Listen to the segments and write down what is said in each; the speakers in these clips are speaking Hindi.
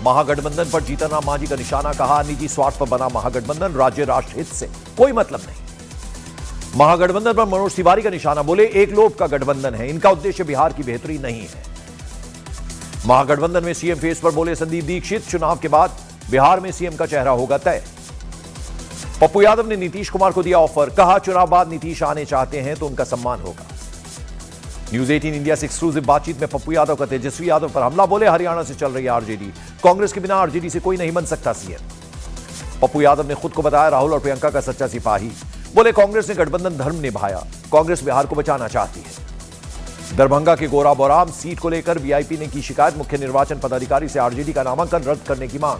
महागठबंधन पर जीतन राम मांझी का निशाना, कहा निजी स्वार्थ पर बना महागठबंधन, राज्य राष्ट्र हित से कोई मतलब नहीं। महागठबंधन पर मनोज तिवारी का निशाना, बोले एक लोभ का गठबंधन है, इनका उद्देश्य बिहार की बेहतरी नहीं है। महागठबंधन में सीएम फेस पर बोले संदीप दीक्षित, चुनाव के बाद बिहार में सीएम का चेहरा होगा तय। पप्पू यादव ने नीतीश कुमार को दिया ऑफर, कहा चुनाव बाद नीतीश आने चाहते हैं तो उनका सम्मान होगा। न्यूज 18 इंडिया से एक्सक्लूसिव बातचीत में पप्पू यादव का तेजस्वी यादव पर हमला, बोले हरियाणा से चल रही है आरजेडी, कांग्रेस के बिना आरजेडी से कोई नहीं बन सकता सीएम। पप्पू यादव ने खुद को बताया राहुल और प्रियंका का सच्चा सिपाही, बोले कांग्रेस ने गठबंधन धर्म निभाया, कांग्रेस बिहार को बचाना चाहती है। दरभंगा के गोरा बोराम सीट को लेकर वीआईपी ने की शिकायत, मुख्य निर्वाचन पदाधिकारी से आरजेडी का नामांकन रद्द करने की मांग।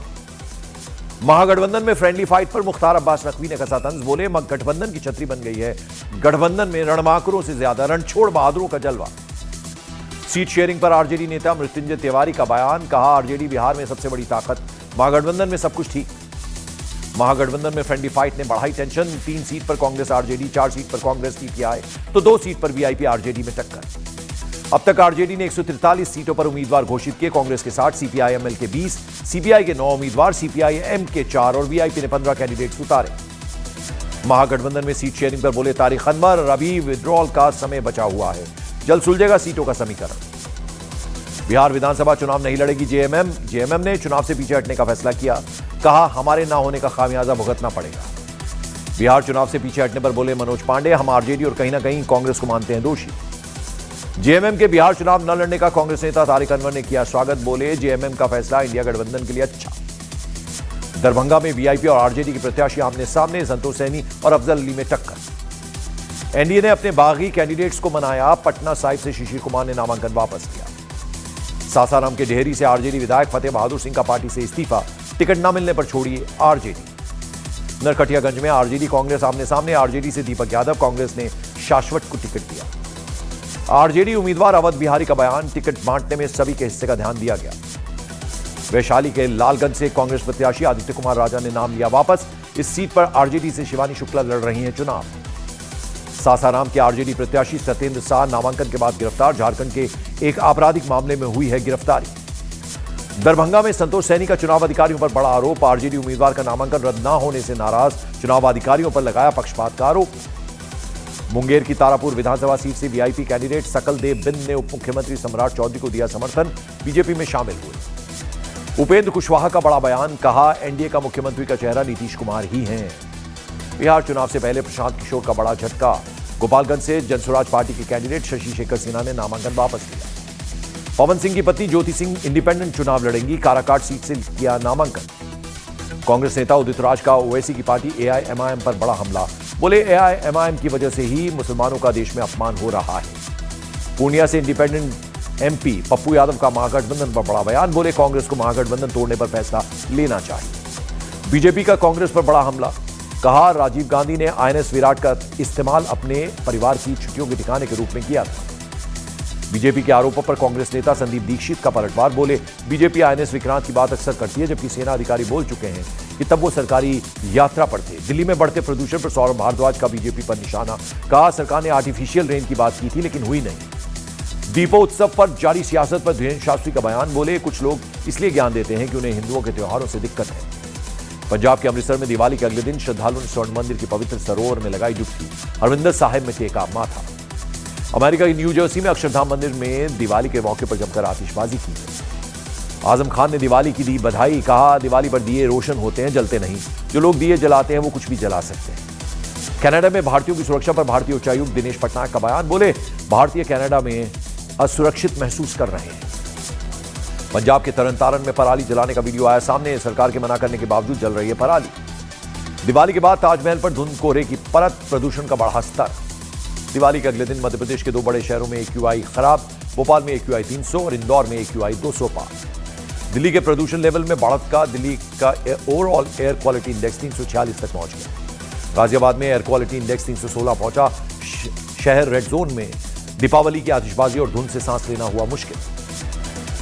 महागठबंधन में फ्रेंडली फाइट पर मुख्तार अब्बास नकवी ने कसा तंज, बोले गठबंधन की छतरी बन गई है, गठबंधन में रणमाकुरों से ज्यादा रणछोड़ बहादुरों का जलवा। सीट शेयरिंग पर आरजेडी नेता मृत्युंजय तिवारी का बयान, कहा आरजेडी बिहार में सबसे बड़ी ताकत, महागठबंधन में सब कुछ ठीक। महागठबंधन में फ्रेंडली फाइट ने बढ़ाई टेंशन, 3 सीट पर कांग्रेस आरजेडी, 4 सीट पर कांग्रेस सीपीआई तो 2 सीट पर वीआईपी आरजेडी में टक्कर। अब तक आरजेडी ने 143 सीटों पर उम्मीदवार घोषित किए, कांग्रेस के 60, सीपीआई-एमएल के 20, सीपीआई के 9 उम्मीदवार, सीपीआई-एम के 4 और वीआईपी ने 15 कैंडिडेट्स उतारे। महागठबंधन में सीट शेयरिंग पर बोले तारिक अनवर, अभी विड्रॉल का समय बचा हुआ है, जल्द सुलझेगा सीटों का समीकरण। बिहार विधानसभा चुनाव नहीं लड़ेगी जेएमएम ने चुनाव से पीछे हटने का फैसला किया, कहा हमारे ना होने का खामियाजा भुगतना पड़ेगा। बिहार चुनाव से पीछे हटने पर बोले मनोज पांडे, हम आरजेडी और कहीं ना कहीं कांग्रेस को मानते हैं दोषी। जेएमएम के बिहार चुनाव न लड़ने का कांग्रेस नेता तारिक अनवर ने किया स्वागत, बोले जेएमएम का फैसला इंडिया गठबंधन के लिए अच्छा। दरभंगा में वीआईपी और आरजेडी के प्रत्याशी आमने सामने, संतोष सैनी और अफजल अली में टक्कर। एनडीए ने अपने बागी कैंडिडेट्स को मनाया, पटना साहिब से शिशिर कुमार ने नामांकन वापस लिया। सासाराम के डेहरी से आरजेडी विधायक फतेह बहादुर सिंह का पार्टी से इस्तीफा, टिकट न मिलने पर छोड़ी आरजेडी। नरकटियागंज में आरजेडी कांग्रेस आमने सामने, आरजेडी से दीपक यादव, कांग्रेस ने शाश्वत को टिकट दिया। आरजेडी उम्मीदवार अवध बिहारी का बयान, टिकट बांटने में सभी के हिस्से का ध्यान दिया गया। वैशाली के लालगंज से कांग्रेस प्रत्याशी आदित्य कुमार राजा ने नाम लिया वापस, इस सीट पर आरजेडी से शिवानी शुक्ला लड़ रही हैं चुनाव। सासाराम के आरजेडी प्रत्याशी सत्येंद्र शाह नामांकन के बाद गिरफ्तार, झारखंड के एक आपराधिक मामले में हुई है गिरफ्तारी। दरभंगा में संतोष सैनी का चुनाव अधिकारियों पर बड़ा आरोप, आरजेडी उम्मीदवार का नामांकन रद्द न होने से नाराज, चुनाव अधिकारियों पर लगाया पक्षपात का आरोप। मुंगेर की तारापुर विधानसभा सीट से वीआईपी कैंडिडेट सकलदेव बिंद ने उप मुख्यमंत्री सम्राट चौधरी को दिया समर्थन, बीजेपी में शामिल हुए। उपेंद्र कुशवाहा का बड़ा बयान, कहा एनडीए का मुख्यमंत्री का चेहरा नीतीश कुमार ही हैं। बिहार चुनाव से पहले प्रशांत किशोर का बड़ा झटका, गोपालगंज से जनसुराज पार्टी के कैंडिडेट शशि शेखर सिन्हा ने नामांकन वापस लिया। पवन सिंह की पत्नी ज्योति सिंह इंडिपेंडेंट चुनाव लड़ेंगी, काराकाट सीट से किया नामांकन। कांग्रेस नेता उदित राज का ओवैसी की पार्टी एआईएमआईएम पर बड़ा हमला, बोले एआईएमआईएम की वजह से ही मुसलमानों का देश में अपमान हो रहा है। पूर्णिया से इंडिपेंडेंट एमपी पप्पू यादव का महागठबंधन पर बड़ा बयान, बोले कांग्रेस को महागठबंधन तोड़ने पर फैसला लेना चाहिए। बीजेपी का कांग्रेस पर बड़ा हमला, कहा राजीव गांधी ने आईएनएस विराट का इस्तेमाल अपने परिवार की छुट्टियों के ठिकाने के रूप में किया था। बीजेपी के आरोपों पर कांग्रेस नेता संदीप दीक्षित का पलटवार, बोले बीजेपी आईएनएस विक्रांत की बात अक्सर करती है, जबकि सेना अधिकारी बोल चुके हैं कि तब वो सरकारी यात्रा पर थे। दिल्ली में बढ़ते प्रदूषण पर सौरभ भारद्वाज का बीजेपी पर निशाना, कहा सरकार ने आर्टिफिशियल रेन की बात की थी लेकिन हुई नहीं। दीपोत्सव पर जारी सियासत पर धीरेन्द्र शास्त्री का बयान, बोले कुछ लोग इसलिए ज्ञान देते हैं कि उन्हें हिंदुओं के त्योहारों से दिक्कत है। पंजाब के अमृतसर में दिवाली के अगले दिन श्रद्धालुओं ने स्वर्ण मंदिर के पवित्र सरोवर में लगाई डुबकी, हरमिंदर साहिब में टेका माथा। अमेरिका की न्यू जर्सी में अक्षरधाम मंदिर में दिवाली के मौके पर जमकर आतिशबाजी की गई। आजम खान ने दिवाली की दी बधाई, कहा दिवाली पर दिए रोशन होते हैं, जलते नहीं। जो लोग दिए जलाते हैं वो कुछ भी जला सकते हैं। कनाडा में भारतीयों की सुरक्षा पर भारतीय उच्चायुक्त दिनेश पटनायक का बयान, बोले भारतीय कनाडा में असुरक्षित महसूस कर रहे हैं। पंजाब के तरनतारन में पराली जलाने का वीडियो आया सामने, सरकार के मना करने के बावजूद जल रही है पराली। दिवाली के बाद ताजमहल पर धुंध कोहरे की परत, प्रदूषण का बढ़ा स्तर। दिवाली के अगले दिन मध्य प्रदेश के 2 बड़े शहरों में AQI खराब, भोपाल में AQI 300 और इंदौर में AQI 200 पार। दिल्ली के प्रदूषण लेवल में बढ़त का दिल्ली का ओवरऑल एयर क्वालिटी इंडेक्स 346 तक पहुंच गया। गाजियाबाद में एयर क्वालिटी इंडेक्स 316 पहुंचा। शहर रेड जोन में दीपावली की आतिशबाजी और धुंध से सांस लेना हुआ मुश्किल।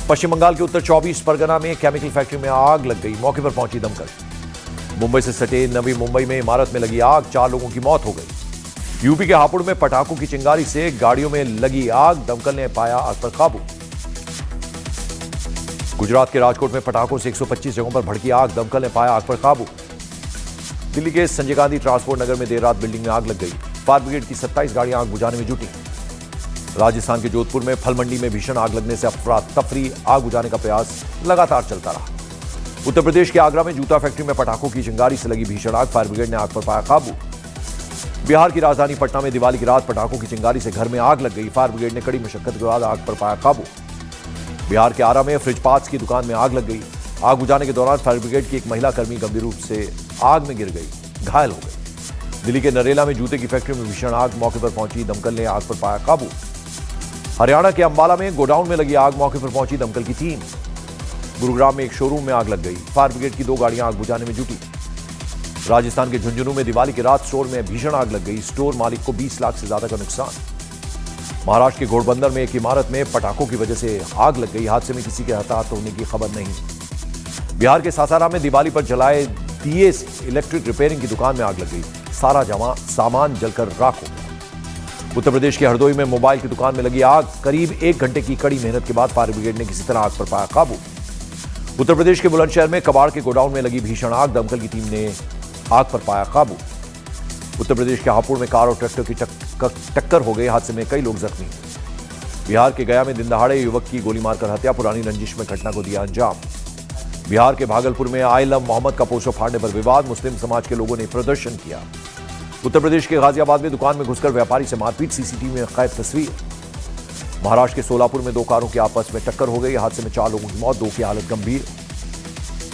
पश्चिम बंगाल के उत्तर 24 परगना में केमिकल फैक्ट्री में आग लग गई, मौके पर पहुंची दमकल। मुंबई से सटे नवी मुंबई में इमारत में लगी आग, 4 लोगों की मौत हो गई। यूपी के हापुड़ में पटाखों की चिंगारी से गाड़ियों में लगी आग, दमकल ने पाया आग पर काबू। गुजरात के राजकोट में पटाखों से 125 जगहों पर भड़की आग, दमकल ने पाया आग पर काबू। दिल्ली के संजय गांधी ट्रांसपोर्ट नगर में देर रात बिल्डिंग में आग लग गई। फायर ब्रिगेड की 27 गाड़ियां आग बुझाने में जुटी। राजस्थान के जोधपुर में फल मंडी में भीषण आग लगने से अफरा तफरी, आग बुझाने का प्रयास लगातार चलता रहा। उत्तर प्रदेश के आगरा में जूता फैक्ट्री में पटाखों की चिंगारी से लगी भीषण आग, फायर ब्रिगेड ने आग पर पाया काबू। बिहार की राजधानी पटना में दिवाली की रात पटाखों की चिंगारी से घर में आग लग गई, फायर ब्रिगेड ने कड़ी मशक्कत के बाद आग पर पाया काबू। बिहार के आरा में फ्रिज पार्ट्स की दुकान में आग लग गई। आग बुझाने के दौरान फायर ब्रिगेड की एक महिला कर्मी गंभीर रूप से आग में गिर गई, घायल हो गई। दिल्ली के नरेला में जूते की फैक्ट्री में भीषण आग, मौके पर पहुंची दमकल ने आग पर पाया काबू। हरियाणा के अंबाला में गोडाउन में लगी आग, मौके पर पहुंची दमकल की टीम। गुरुग्राम में एक शोरूम में आग लग गई, फायर ब्रिगेड की 2 गाड़ियां आग बुझाने में जुटी। राजस्थान के झुंझुनू में दिवाली की रात स्टोर में भीषण आग लग गई, स्टोर मालिक को 20 लाख से ज्यादा का नुकसान। महाराष्ट्र के घोड़बंदर में एक इमारत में पटाखों की वजह से आग लग गई, हादसे में किसी के हताहत होने की खबर नहीं। बिहार के सासाराम में दिवाली पर जलाए दिए से इलेक्ट्रिक रिपेयरिंग की दुकान में आग लग गई, सारा सामान जलकर राख हो गया। उत्तर प्रदेश के हरदोई में मोबाइल की दुकान में लगी आग, करीब 1 घंटे की कड़ी मेहनत के बाद फायर ब्रिगेड ने किसी तरह आग पर पाया काबू। उत्तर प्रदेश के बुलंदशहर में कबाड़ के गोडाउन में लगी भीषण आग, दमकल की टीम ने आग पर पाया काबू। उत्तर प्रदेश के हापुड़ में कार और ट्रैक्टर की टक्कर हो गई, हादसे में कई लोग जख्मी। बिहार के गया में दिन दहाड़े युवक की गोली मारकर हत्या, पुरानी रंजिश में घटना को दिया अंजाम। बिहार के भागलपुर में आई लव मोहम्मद का पोस्टर फाड़ने पर विवाद, मुस्लिम समाज के लोगों ने प्रदर्शन किया। उत्तर प्रदेश के गाजियाबाद में दुकान में घुसकर व्यापारी से मारपीट, सीसीटीवी में कैद तस्वीर। महाराष्ट्र के सोलापुर में 2 कारों की आपस में टक्कर हो गई, हादसे में 4 लोगों की मौत, 2 की हालत गंभीर।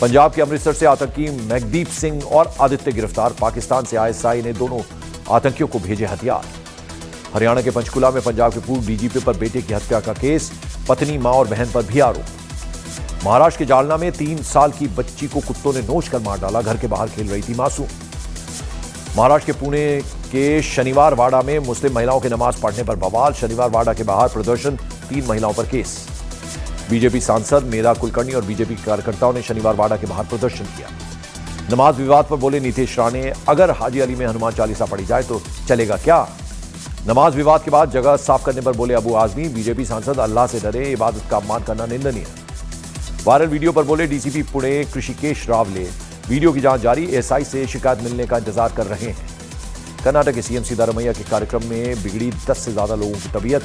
पंजाब के अमृतसर से आतंकी महदीप सिंह और आदित्य गिरफ्तार, पाकिस्तान से आईएसआई ने दोनों आतंकियों को भेजे हथियार। हरियाणा के पंचकुला में पंजाब के पूर्व डीजीपी पर बेटे की हत्या का केस, पत्नी, मां और बहन पर भी आरोप। महाराष्ट्र के जालना में 3 साल की बच्ची को कुत्तों ने नोच कर मार डाला, घर के बाहर खेल रही थी मासूम। महाराष्ट्र के पुणे के शनिवार वाड़ा में मुस्लिम महिलाओं के नमाज पढ़ने पर बवाल, शनिवार वाड़ा के बाहर प्रदर्शन, 3 महिलाओं पर केस। बीजेपी सांसद मेधा कुलकर्णी और बीजेपी कार्यकर्ताओं ने शनिवार वाड़ा के बाहर प्रदर्शन किया। नमाज विवाद पर बोले नीतीश राणे, अगर हाजी अली में हनुमान चालीसा पढ़ी जाए तो चलेगा क्या? नमाज विवाद के बाद जगह साफ करने पर बोले अबू आजमी, बीजेपी सांसद अल्लाह से डरे, इबादत का अपमान करना निंदनीय। वायरल वीडियो पर बोले डीसीपी पुणे कृषिकेश रावले, वीडियो की जांच जारी, एसआई से शिकायत मिलने का इंतजार कर रहे हैं। कर्नाटक के सीएम सिद्धारमैया के कार्यक्रम में बिगड़ी 10 से ज्यादा लोगों की तबीयत,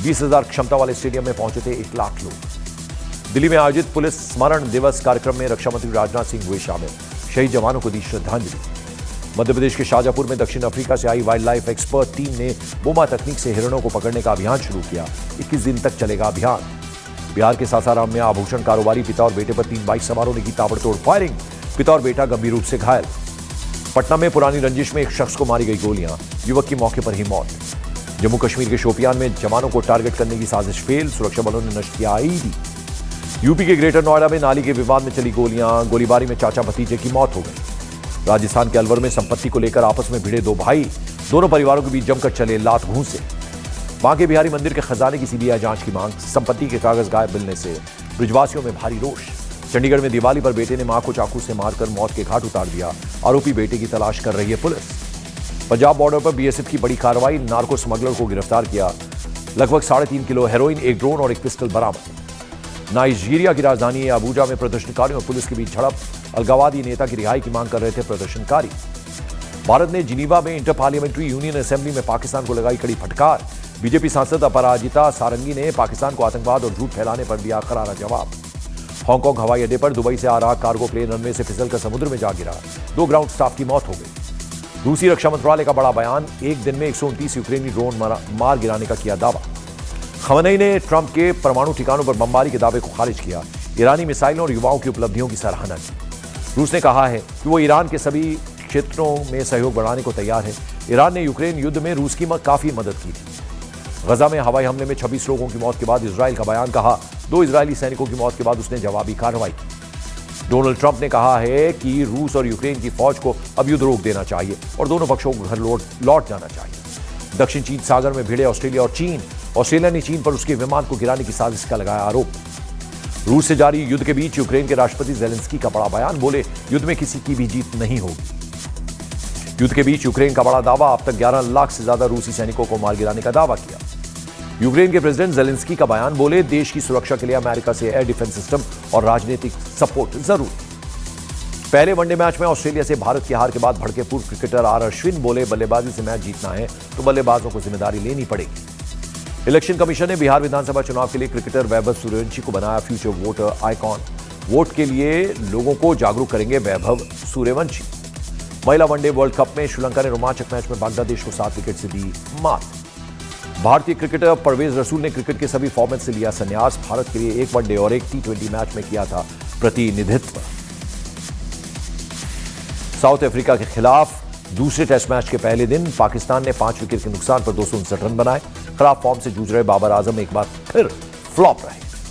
20,000 क्षमता वाले स्टेडियम में पहुंचे थे 1 लाख लोग। दिल्ली में आयोजित पुलिस स्मरण दिवस कार्यक्रम में रक्षा मंत्री राजनाथ सिंह हुए शामिल, शहीद जवानों को दी श्रद्धांजलि। मध्य प्रदेश के शाजापुर में दक्षिण अफ्रीका से आई वाइल्ड लाइफ एक्सपर्ट टीम ने बोमा तकनीक से हिरणों को पकड़ने का अभियान शुरू किया, 21 दिन तक चलेगा अभियान। बिहार के सासाराम में आभूषण कारोबारी पिता और बेटे पर 3 बाइक सवारों ने की ताबड़तोड़ फायरिंग, पिता और बेटा गंभीर रूप से घायल। पटना में पुरानी रंजिश में एक शख्स को मारी गई गोलियां, युवक की मौके पर ही मौत। जम्मू कश्मीर के शोपियान में जवानों को टारगेट करने की साजिश फेल, सुरक्षा बलों ने नष्ट किया आईईडी। यूपी के ग्रेटर नोएडा में नाली के विवाद में चली गोलियां, गोलीबारी में चाचा भतीजे की मौत हो गई। राजस्थान के अलवर में संपत्ति को लेकर आपस में भिड़े 2 भाई, दोनों परिवारों के बीच जमकर चले लात घूंसे। बांके बिहारी मंदिर के खजाने की सीबीआई जांच की मांग, संपत्ति के कागज गायब मिलने से ब्रिजवासियों में भारी रोष। चंडीगढ़ में दिवाली पर बेटे ने मां को चाकू से मारकर मौत के घाट उतार दिया, आरोपी बेटे की तलाश कर रही है पुलिस। पंजाब बॉर्डर पर बीएसएफ की बड़ी कार्रवाई, नार्को स्मगलर को गिरफ्तार किया, लगभग 3.5 किलो हेरोइन, 1 ड्रोन और 1 पिस्टल बरामद। नाइजीरिया की राजधानी अबूजा में प्रदर्शनकारियों और पुलिस के बीच झड़प, अलगाववादी नेता की रिहाई की मांग कर रहे थे प्रदर्शनकारी। भारत ने जिनीवा में इंटर पार्लियामेंट्री यूनियन असेंबली में पाकिस्तान को लगाई कड़ी फटकार, बीजेपी सांसद अपराजिता सारंगी ने पाकिस्तान को आतंकवाद और झूठ फैलाने पर दिया करारा जवाब। हांगकांग हवाई अड्डे पर दुबई से आ रहा कार्गो प्लेन रनवे से फिसलकर समुद्र में जा गिरा, 2 ग्राउंड स्टाफ की मौत हो गई। रूसी रक्षा मंत्रालय का बड़ा बयान, एक दिन में 129 यूक्रेनी ड्रोन मार गिराने का किया दावा। खमेनी ने ट्रंप के परमाणु ठिकानों पर बमबारी के दावे को खारिज किया, ईरानी मिसाइलों और युवाओं की उपलब्धियों की सराहना की। रूस ने कहा है कि वो ईरान के सभी क्षेत्रों में सहयोग बढ़ाने को तैयार है। ईरान ने यूक्रेन युद्ध में रूस की काफी मदद की थी। गजा में हवाई हमले में 26 लोगों की मौत के बाद इजराइल का बयान, कहा 2 इजरायली सैनिकों की मौत के बाद उसने जवाबी कार्रवाई की। डोनाल्ड ट्रंप ने कहा है कि रूस और यूक्रेन की फौज को अब युद्ध रोक देना चाहिए और दोनों पक्षों को घर लौट जाना चाहिए। दक्षिण चीन सागर में भिड़े ऑस्ट्रेलिया और चीन, ऑस्ट्रेलिया ने चीन पर उसके विमान को गिराने की साजिश का लगाया आरोप। रूस से जारी युद्ध के बीच यूक्रेन के राष्ट्रपति जेलेंस्की का बड़ा बयान, बोले युद्ध में किसी की भी जीत नहीं होगी। युद्ध के बीच यूक्रेन का बड़ा दावा, अब तक 11 लाख से ज्यादा रूसी सैनिकों को मार गिराने का दावा किया। यूक्रेन के प्रेसिडेंट जेलेंस्की का बयान, बोले देश की सुरक्षा के लिए अमेरिका से एयर डिफेंस सिस्टम और राजनीतिक सपोर्ट जरूर। पहले वनडे मैच में ऑस्ट्रेलिया से भारत की हार के बाद भड़के पूर्व क्रिकेटर आर अश्विन, बोले बल्लेबाजी से मैच जीतना है तो बल्लेबाजों को जिम्मेदारी लेनी पड़ेगी। इलेक्शन कमीशन ने बिहार विधानसभा चुनाव के लिए क्रिकेटर वैभव सूर्यवंशी को बनाया फ्यूचर वोटर आइकॉन। वोट के लिए लोगों को जागरूक करेंगे वैभव सूर्यवंशी। महिला वनडे वर्ल्ड कप में श्रीलंका ने रोमांचक मैच में बांग्लादेश को 7 विकेट से दी मात। भारतीय क्रिकेटर परवेज रसूल ने क्रिकेट के सभी फॉर्मेट से लिया संन्यास। भारत के लिए एक वनडे और एक T20 मैच में किया था प्रतिनिधित्व। साउथ अफ्रीका के खिलाफ दूसरे टेस्ट मैच के पहले दिन पाकिस्तान ने 5 विकेट के नुकसान पर 259 रन बनाए। खराब फॉर्म से जूझ रहे बाबर आजम एक बार फिर फ्लॉप रहे।